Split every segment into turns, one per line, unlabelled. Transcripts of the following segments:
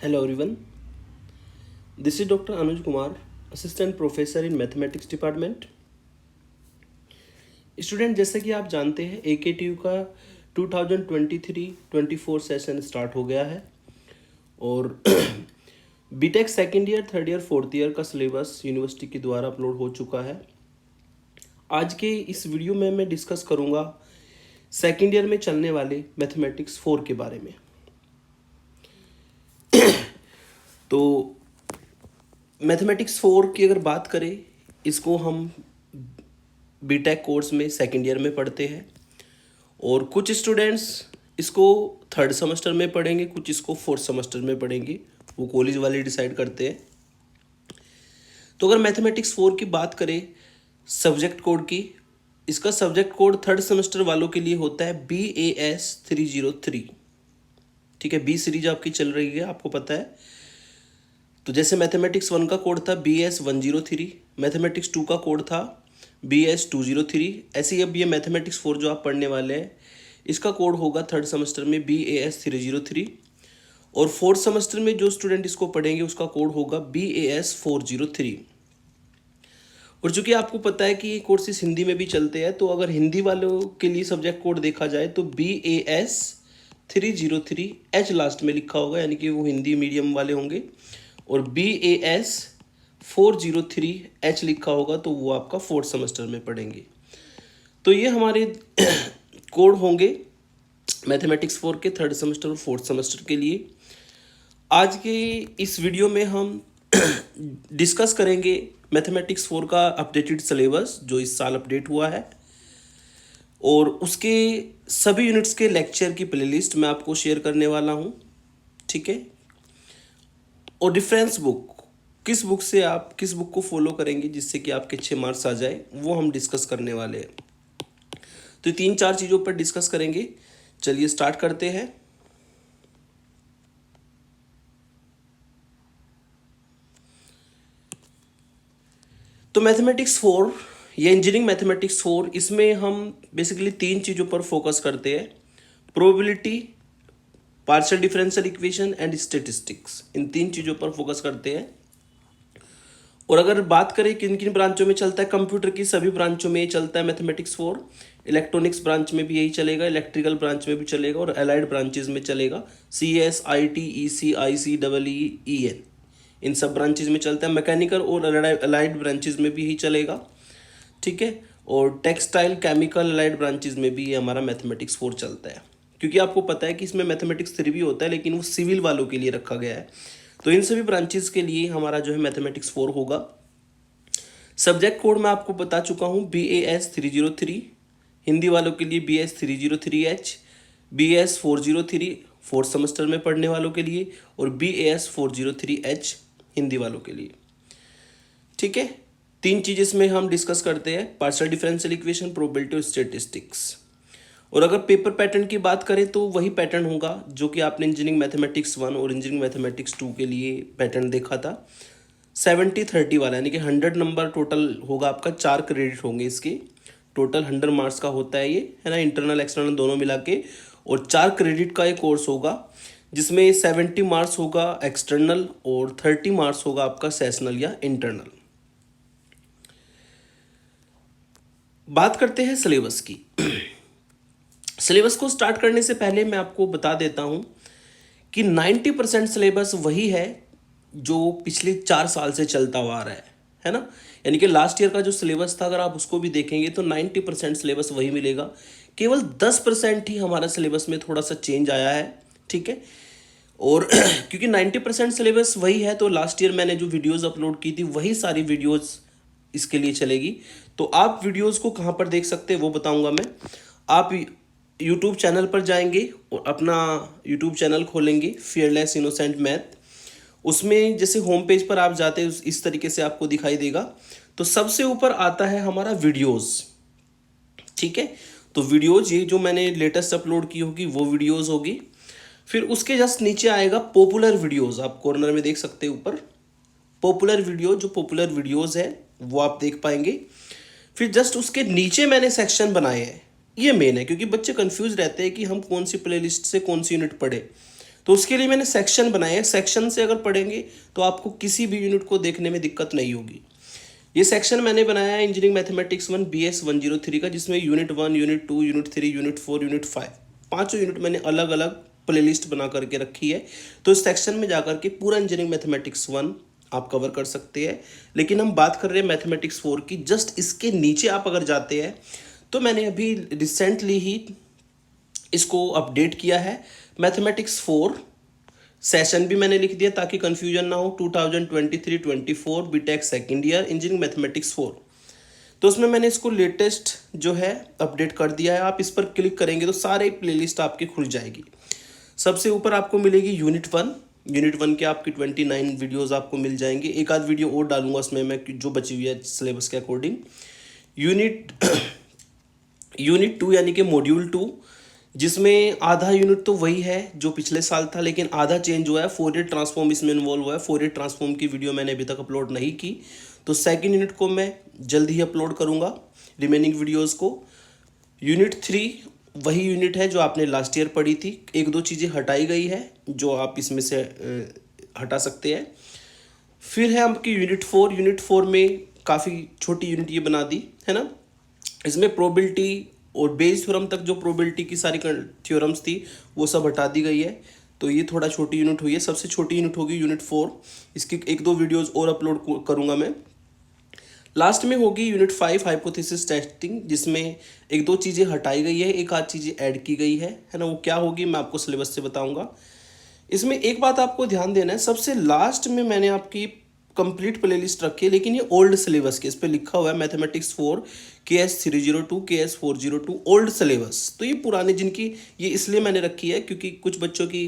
Hello everyone, this is Dr. Anuj Kumar, Assistant Professor in Mathematics Department. Student, जैसे कि आप जानते हैं AKTU का 2023-24 सेशन स्टार्ट हो गया है और BTech second year, third year, fourth year का सिलेबस यूनिवर्सिटी के द्वारा अपलोड हो चुका है। आज के इस वीडियो में मैं डिस्कस करूंगा सेकेंड ईयर में चलने वाले मैथमेटिक्स 4 के बारे में। तो मैथमेटिक्स 4 की अगर बात करें, इसको हम बीटेक कोर्स में सेकेंड ईयर में पढ़ते हैं और कुछ स्टूडेंट्स इसको थर्ड सेमेस्टर में पढ़ेंगे, कुछ इसको फोर्थ सेमेस्टर में पढ़ेंगे, वो कॉलेज वाले डिसाइड करते हैं। तो अगर मैथमेटिक्स 4 की बात करें सब्जेक्ट कोड की, इसका सब्जेक्ट कोड थर्ड सेमेस्टर वालों के लिए होता है BAS 303। ठीक है, बी सीरीज आपकी चल रही है, आपको पता है। तो जैसे मैथमेटिक्स 1 का कोड था BAS 103, मैथमेटिक्स 2 का कोड था BAS 203, ऐसे ही अब ये मैथमेटिक्स 4 जो आप पढ़ने वाले हैं इसका कोड होगा थर्ड सेमेस्टर में BAS 303 और फोर्थ सेमेस्टर में जो स्टूडेंट इसको पढ़ेंगे उसका कोड होगा BAS 403। और चूंकि आपको पता है कि ये कोर्सेज हिंदी में भी चलते हैं, तो अगर हिंदी वालों के लिए सब्जेक्ट कोड देखा जाए तो BAS 303H लास्ट में लिखा होगा, यानी कि वो हिंदी मीडियम वाले होंगे, और BAS 403H लिखा होगा तो वो आपका फोर्थ सेमेस्टर में पढ़ेंगे। तो ये हमारे कोड होंगे मैथमेटिक्स 4 के थर्ड सेमेस्टर और फोर्थ सेमेस्टर के लिए। आज के इस वीडियो में हम डिस्कस करेंगे मैथमेटिक्स 4 का अपडेटेड सिलेबस जो इस साल अपडेट हुआ है और उसके सभी यूनिट्स के लेक्चर की प्लेलिस्ट मैं आपको शेयर करने वाला हूँ। ठीक है, और रेफरेंस बुक, किस बुक से आप किस बुक को फॉलो करेंगे जिससे कि आपके 6 मार्क्स आ जाए, वो हम डिस्कस करने वाले हैं। तो 3-4 चीज़ों पर डिस्कस करेंगे। चलिए स्टार्ट करते हैं। तो मैथमेटिक्स 4 या इंजीनियरिंग मैथमेटिक्स 4, इसमें हम बेसिकली 3 चीज़ों पर फोकस करते हैं: probability, partial differential equation and statistics. इन 3 चीज़ों पर फोकस करते हैं। और अगर बात करें किन किन ब्रांचों में चलता है, कंप्यूटर की सभी ब्रांचों में ये चलता है मैथमेटिक्स 4। इलेक्ट्रॉनिक्स ब्रांच में भी यही चलेगा, इलेक्ट्रिकल ब्रांच में भी चलेगा और अलाइड ब्रांचेस में चलेगा, CS, IT, EC, IC, EEN, इन सब ब्रांचेस में चलता है। मैकेनिकल और अलाइड ब्रांचेस में भी यही चलेगा। ठीक है, और टेक्सटाइल, केमिकल, अलाइड ब्रांचेस में भी ये हमारा मैथमेटिक्स 4 चलता है, क्योंकि आपको पता है कि इसमें मैथमेटिक्स 3 भी होता है लेकिन वो सिविल वालों के लिए रखा गया है। तो इन सभी ब्रांचेस के लिए हमारा जो है मैथमेटिक्स 4 होगा। सब्जेक्ट कोड मैं आपको बता चुका हूँ BAS 303, हिंदी वालों के लिए BAS 303H, BAS 403 fourth semester में पढ़ने वालों के लिए और BAS 403H हिंदी वालों के लिए। ठीक है, 3 चीज़ इसमें हम डिस्कस करते हैं: पार्शियल डिफरेंशियल इक्वेशन, प्रोबेबिलिटी और स्टैटिस्टिक्स। और अगर पेपर पैटर्न की बात करें तो वही पैटर्न होगा जो कि आपने इंजीनियरिंग मैथमेटिक्स 1 और इंजीनियरिंग मैथमेटिक्स 2 के लिए पैटर्न देखा था, 70-30 वाला, यानी कि 100 नंबर टोटल होगा आपका, 4 क्रेडिट होंगे इसके, टोटल 100 मार्क्स का होता है ये, है ना, इंटरनल एक्सटर्नल दोनों मिला के, और 4 क्रेडिट का ये कोर्स होगा जिसमें 70 मार्क्स होगा एक्सटर्नल और 30 मार्क्स होगा आपका सेशनल या इंटरनल। बात करते हैं सिलेबस की। सिलेबस को स्टार्ट करने से पहले मैं आपको बता देता हूं कि 90% सिलेबस वही है जो पिछले 4 साल से चलता हुआ आ रहा है ना। यानी कि लास्ट ईयर का जो सिलेबस था अगर आप उसको भी देखेंगे तो 90% सिलेबस वही मिलेगा, केवल 10% ही हमारा सिलेबस में थोड़ा सा चेंज आया है। ठीक है, और क्योंकि 90% सिलेबस वही है तो लास्ट ईयर मैंने जो वीडियोस अपलोड की थी वही सारी वीडियोस इसके लिए चलेगी। तो आप वीडियोस को कहाँ पर देख सकते हैं वो बताऊंगा मैं। आप यूट्यूब चैनल पर जाएंगे और अपना यूट्यूब चैनल खोलेंगे, फियरलेस इनोसेंट मैथ। उसमें जैसे होम पेज पर आप जाते हैं इस तरीके से आपको दिखाई देगा, तो सबसे ऊपर आता है हमारा वीडियोस। ठीक है, तो वीडियोज ये जो मैंने लेटेस्ट अपलोड की होगी वो वीडियोज होगी। फिर उसके जस्ट नीचे आएगा पॉपुलर वीडियोज, आप कॉर्नर में देख सकते हैं ऊपर पॉपुलर वीडियो, जो पॉपुलर वीडियोज है वो आप देख पाएंगे। फिर जस्ट उसके नीचे मैंने सेक्शन बनाए हैं, ये मेन है क्योंकि बच्चे कंफ्यूज रहते हैं कि हम कौन सी प्लेलिस्ट से कौन सी यूनिट पढ़े। तो उसके लिए मैंने सेक्शन बनाए हैं। सेक्शन से अगर पढ़ेंगे तो आपको किसी भी यूनिट को देखने में दिक्कत नहीं होगी। ये सेक्शन मैंने बनाया है इंजीनियरिंग मैथमेटिक्स 1 BS 103 का, जिसमें unit 1, unit 2, unit 3, unit 4, unit 5, पाँचों यूनिट मैंने अलग अलग प्लेलिस्ट बना करके रखी है। तो इस सेक्शन में जाकर के पूरा इंजीनियरिंग मैथमेटिक्स 1 आप कवर कर सकते हैं। लेकिन हम बात कर रहे हैं मैथमेटिक्स 4 की। जस्ट इसके नीचे आप अगर जाते हैं तो मैंने अभी रिसेंटली ही इसको अपडेट किया है। मैथमेटिक्स 4 सेशन भी मैंने लिख दिया ताकि कंफ्यूजन ना हो। 2023-24 BTech second year engineering mathematics 4, तो उसमें मैंने इसको लेटेस्ट जो है अपडेट कर दिया है। आप इस पर क्लिक करेंगे तो सारे प्लेलिस्ट आपकी खुल जाएगी। सबसे ऊपर आपको मिलेगी यूनिट 1। यूनिट 1 के आपकी 29 वीडियोस आपको मिल जाएंगे। एक आध वीडियो और डालूंगा उसमें मैं जो बची हुई है सिलेबस के अकॉर्डिंग। यूनिट यूनिट 2 यानी कि मॉड्यूल 2, जिसमें आधा यूनिट तो वही है जो पिछले साल था, लेकिन आधा चेंज हुआ है। फोरियर ट्रांसफॉर्म इसमें इन्वॉल्व हुआ है। फोरियर ट्रांसफॉर्म की वीडियो मैंने अभी तक अपलोड नहीं की, तो सेकंड यूनिट को मैं जल्द ही अपलोड करूंगा, रिमेनिंग वीडियोस को। यूनिट 3 वही यूनिट है जो आपने लास्ट ईयर पढ़ी थी। एक दो चीज़ें हटाई गई है जो आप इसमें से हटा सकते हैं। फिर है आपकी यूनिट 4। यूनिट 4 में काफ़ी छोटी यूनिट ये बना दी है ना। इसमें प्रोबेबिलिटी और बेस थ्योरम तक जो प्रोबेबिलिटी की सारी थ्योरम्स थी वो सब हटा दी गई है। तो ये थोड़ा छोटी यूनिट हुई है। सबसे छोटी यूनिट होगी यूनिट 4। इसकी एक दो वीडियोस और अपलोड करूँगा मैं। लास्ट में होगी यूनिट 5 हाइपोथेसिस टेस्टिंग, जिसमें एक दो चीज़ें हटाई गई है, एक आध चीज़ें ऐड की गई है ना। वो क्या होगी मैं आपको सिलेबस से बताऊंगा। इसमें एक बात आपको ध्यान देना है, सबसे लास्ट में मैंने आपकी कंप्लीट प्लेलिस्ट रखी है, लेकिन ये ओल्ड सिलेबस के, इस पे लिखा हुआ है mathematics 4 KS 302 KS 402 old syllabus. तो ये पुराने जिनकी ये इसलिए मैंने रखी है क्योंकि कुछ बच्चों की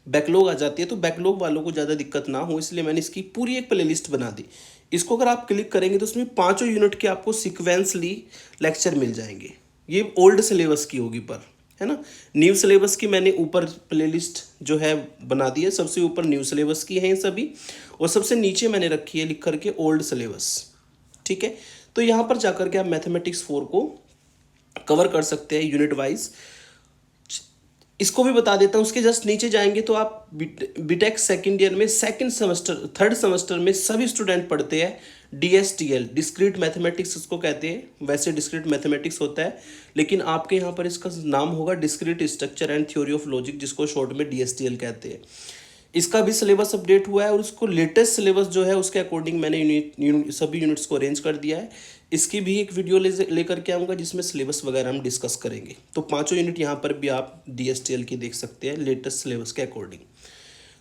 बैकलॉग आ जाती है, तो बैकलॉग वालों को ज़्यादा दिक्कत ना हो इसलिए मैंने इसकी पूरी एक प्लेलिस्ट बना दी। इसको अगर आप क्लिक करेंगे तो उसमें पाँचों यूनिट के आपको सिक्वेंसली लेक्चर मिल जाएंगे। ये ओल्ड सिलेबस की होगी पर, है ना। न्यू सिलेबस की मैंने ऊपर प्लेलिस्ट जो है बना दी है। सबसे ऊपर न्यू सिलेबस की है ये सभी, और सबसे नीचे मैंने रखी है लिख करके ओल्ड सिलेबस। ठीक है, तो यहाँ पर जाकर के आप मैथमेटिक्स 4 को कवर कर सकते हैं यूनिट वाइज। इसको भी बता देता हूँ, उसके जस्ट नीचे जाएंगे तो आप बीटेक सेकेंड ईयर में सेकंड सेमेस्टर थर्ड सेमेस्टर में सभी स्टूडेंट पढ़ते हैं DSTL, डिस्क्रीट मैथमेटिक्स उसको कहते हैं। वैसे डिस्क्रीट मैथमेटिक्स होता है, लेकिन आपके यहाँ पर इसका नाम होगा discrete structure and theory of logic, जिसको शॉर्ट में DSTL कहते हैं। इसका भी सिलेबस अपडेट हुआ है और उसको लेटेस्ट सिलेबस जो है उसके अकॉर्डिंग मैंने सभी यूनिट्स को अरेंज कर दिया है। इसकी भी एक वीडियो लेकर के आऊँगा जिसमें सिलेबस वगैरह हम डिस्कस करेंगे। तो पांचों यूनिट यहाँ पर भी आप DSTL की देख सकते हैं लेटेस्ट सिलेबस के अकॉर्डिंग।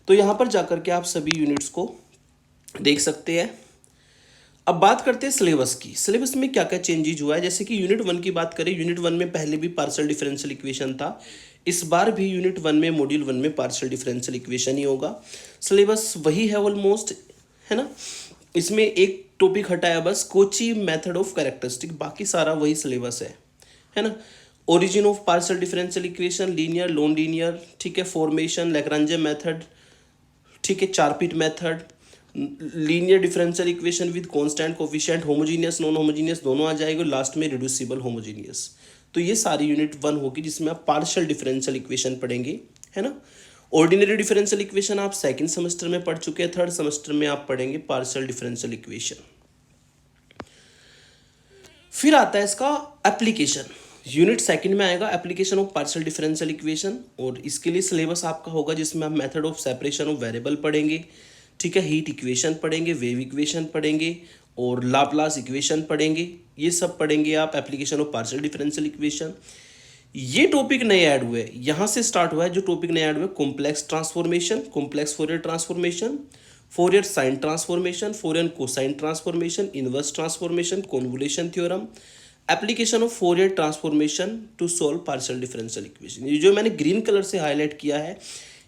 तो यहाँ पर जाकर के आप सभी यूनिट्स को देख सकते हैं। अब बात करते हैं सिलेबस की। सिलेबस में क्या क्या चेंजेज हुआ है, जैसे कि यूनिट 1 की बात करें। यूनिट 1 में पहले भी पार्शियल डिफरेंशियल इक्वेशन था, इस बार भी यूनिट 1 में मॉड्यूल 1 में पार्शियल डिफरेंशियल इक्वेशन ही होगा। सिलेबस वही है ऑलमोस्ट, है ना। इसमें एक टॉपिक हटाया बस, कोची मेथड ऑफ कैरेक्टरिस्टिक, बाकी सारा वही सिलेबस है ना। Origin of partial differential equation, linear non linear, ठीक है, फॉर्मेशन, लैग्रांजे मेथड, ठीक है, Charpit method, linear differential equation with constant coefficient, homogeneous non homogeneous दोनों आ जाएगा, लास्ट में रिड्यूसिबल होमोजीनियस। तो ये सारी यूनिट 1 होगी जिसमें आप पार्शियल डिफरेंशियल इक्वेशन पढ़ेंगे, है ना। ऑर्डिनरी डिफरेंशियल इक्वेशन आप सेकंड सेमेस्टर में पढ़ चुके हैं, थर्ड सेमेस्टर में आप पढ़ेंगे पार्शियल डिफरेंशियल इक्वेशन। फिर आता है इसका एप्लीकेशन। यूनिट सेकंड में आएगा application of partial differential equation, और इसके लिए सिलेबस आपका होगा जिसमें आप method of separation of variable पढ़ेंगे, ठीक है, हीट इक्वेशन पढ़ेंगे, वेव इक्वेशन पढ़ेंगे और लाप्लास इक्वेशन पढ़ेंगे। ये सब पढ़ेंगे आप application of partial differential equation. ये टॉपिक नए ऐड हुए, यहाँ से स्टार्ट हुआ है जो टॉपिक नए ऐड हुए, complex transformation, complex Fourier transformation, Fourier sine transformation, Fourier cosine transformation, inverse transformation, convolution theorem, application of Fourier transformation to solve partial differential equation. ये जो मैंने ग्रीन कलर से हाईलाइट किया है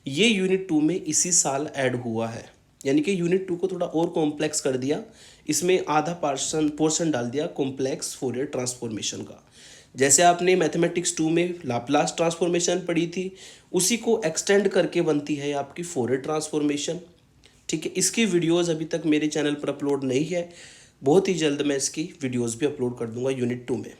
ये यूनिट 2 में इसी साल ऐड हुआ है, यानी कि यूनिट 2 को थोड़ा और कॉम्प्लेक्स कर दिया, इसमें आधा पोर्शन डाल दिया कॉम्प्लेक्स फोरियर ट्रांसफॉर्मेशन का। जैसे आपने मैथमेटिक्स 2 में लाप्लास ट्रांसफॉर्मेशन पढ़ी थी, उसी को एक्सटेंड करके बनती है आपकी फोरियर ट्रांसफॉर्मेशन, ठीक है। इसकी वीडियोस अभी तक मेरे चैनल पर अपलोड नहीं है, बहुत ही जल्द मैं इसकी वीडियोस भी अपलोड कर दूंगा यूनिट 2 में।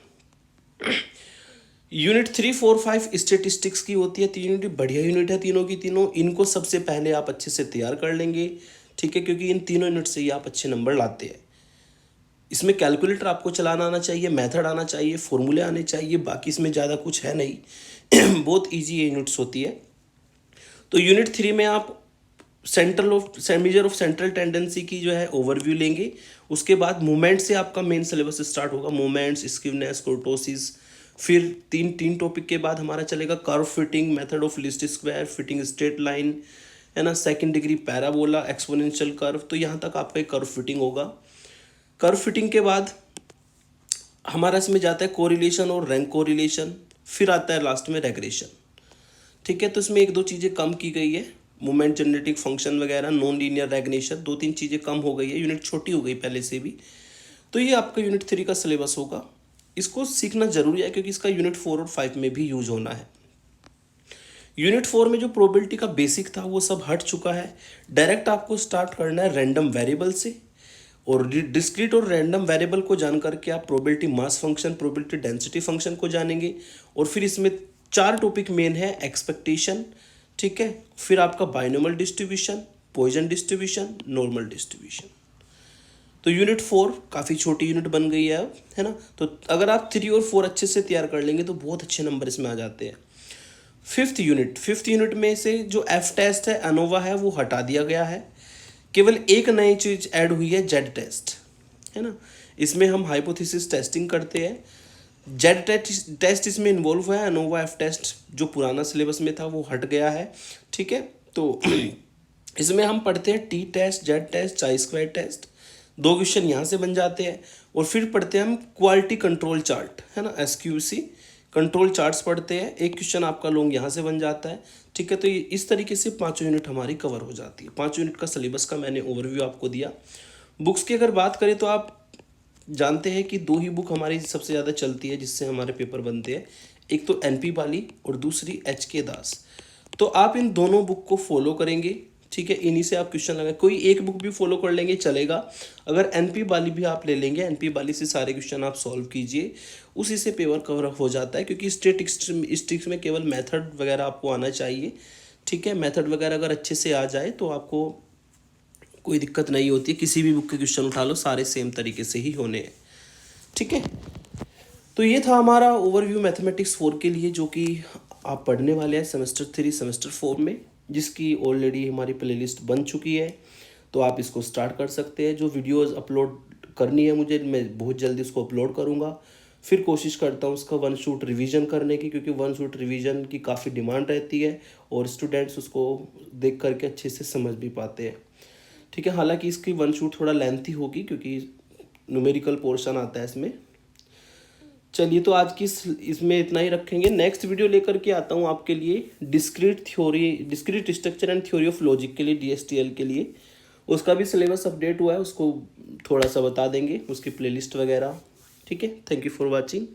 यूनिट 3, 4, 5 स्टेटिस्टिक्स की होती है। 3 यूनिट बढ़िया यूनिट है तीनों की तीनों। इनको सबसे पहले आप अच्छे से तैयार कर लेंगे, ठीक है, क्योंकि इन तीनों यूनिट से ही आप अच्छे नंबर लाते हैं। इसमें कैलकुलेटर आपको चलाना आना चाहिए, मेथड आना चाहिए, फॉर्मूले आने चाहिए, बाकी इसमें ज़्यादा कुछ है नहीं। बहुत ईजी ये यूनिट्स होती है। तो यूनिट 3 में आप मेजर ऑफ सेंट्रल टेंडेंसी की जो है ओवरव्यू लेंगे। उसके बाद मूवमेंट से आपका मेन सिलेबस स्टार्ट होगा, मूवमेंट्स, स्क्यूनेस, कुर्टोसिस। फिर तीन टॉपिक के बाद हमारा चलेगा curve fitting, method of least square, fitting straight line, है ना, second degree parabola, exponential curve. तो यहाँ तक आपका कर्व फिटिंग होगा। कर्व फिटिंग के बाद हमारा इसमें जाता है कोरिलेशन और रैंक कोरिलेशन। फिर आता है लास्ट में रेग्रेशन, ठीक है। तो इसमें एक दो चीज़ें कम की गई है, मोमेंट जेनेटिक फंक्शन वगैरह, नॉन लीनियर रेग्रेशन, 2-3 चीज़ें कम हो गई है, यूनिट छोटी हो गई पहले से भी। तो ये आपका यूनिट 3 का सिलेबस होगा। इसको सीखना जरूरी है क्योंकि इसका यूनिट 4 और 5 में भी यूज होना है। यूनिट 4 में जो प्रोबेबिलिटी का बेसिक था वो सब हट चुका है। डायरेक्ट आपको स्टार्ट करना है रैंडम वेरिएबल से, और डिस्क्रीट और रैंडम वेरिएबल को जान करके आप probability mass function, probability density function को जानेंगे। और फिर इसमें 4 टॉपिक मेन है, एक्सपेक्टेशन, ठीक है, फिर आपका binomial distribution, Poisson distribution, normal distribution. तो यूनिट 4 काफ़ी छोटी यूनिट बन गई है अब, है ना। तो अगर आप 3 और 4 अच्छे से तैयार कर लेंगे तो बहुत अच्छे नंबर इसमें आ जाते हैं। फिफ्थ यूनिट में से जो एफ टेस्ट है, अनोवा है, वो हटा दिया गया है। केवल एक नई चीज ऐड हुई है, जेड टेस्ट, है ना। इसमें हम हाइपोथेसिस टेस्टिंग करते हैं। जेड टेस्ट इसमें इन्वॉल्व है। अनोवा एफ टेस्ट जो पुराना सिलेबस में था वो हट गया है, ठीक है। तो इसमें हम पढ़ते हैं टी टेस्ट, जेड टेस्ट, चाई स्क्वायर टेस्ट। 2 क्वेश्चन यहाँ से बन जाते हैं। और फिर पढ़ते हैं हम क्वालिटी कंट्रोल चार्ट, है ना, SQC कंट्रोल चार्ट्स पढ़ते हैं। एक क्वेश्चन आपका लॉन्ग यहाँ से बन जाता है, ठीक है। तो इस तरीके से 5 यूनिट हमारी कवर हो जाती है। 5 यूनिट का सिलेबस का मैंने ओवरव्यू आपको दिया। बुक्स की अगर बात करें तो आप जानते हैं कि 2 ही बुक हमारी सबसे ज़्यादा चलती है जिससे हमारे पेपर बनते हैं, एक तो NP वाली और दूसरी HK दास। तो आप इन दोनों बुक को फॉलो करेंगे, ठीक है। इन्हीं से आप क्वेश्चन लगाए, कोई एक बुक भी फॉलो कर लेंगे चलेगा। अगर NP वाली भी आप ले लेंगे, NP वाली से सारे क्वेश्चन आप सॉल्व कीजिए, उसी से पेपर कवर हो जाता है। क्योंकि स्टेटिस्टिक्स में केवल मेथड वगैरह आपको आना चाहिए, ठीक है। मेथड वगैरह अगर अच्छे से आ जाए तो आपको कोई दिक्कत नहीं होती है। किसी भी बुक के क्वेश्चन उठा लो, सारे सेम तरीके से ही होने हैं, ठीक है। तो ये था हमारा ओवरव्यू मैथमेटिक्स 4 के लिए, जो कि आप पढ़ने वाले हैं सेमेस्टर 3 सेमेस्टर 4 में, जिसकी ऑलरेडी हमारी प्लेलिस्ट बन चुकी है। तो आप इसको स्टार्ट कर सकते हैं। जो वीडियोस अपलोड करनी है मुझे, मैं बहुत जल्दी उसको अपलोड करूँगा। फिर कोशिश करता हूँ उसका 1 शूट रिवीजन करने की, क्योंकि 1 शूट रिवीजन की काफ़ी डिमांड रहती है और स्टूडेंट्स उसको देख करके अच्छे से समझ भी पाते हैं, ठीक है। हालांकि इसकी 1 शूट थोड़ा लेंथी होगी क्योंकि न्यूमेरिकल पोर्शन आता है इसमें। चलिए, तो आज की इसमें इतना ही रखेंगे। नेक्स्ट वीडियो लेकर के आता हूँ आपके लिए discrete structure and theory of logic के लिए, DSTL के लिए। उसका भी सिलेबस अपडेट हुआ है, उसको थोड़ा सा बता देंगे, उसकी प्लेलिस्ट वगैरह, ठीक है। Thank you for watching.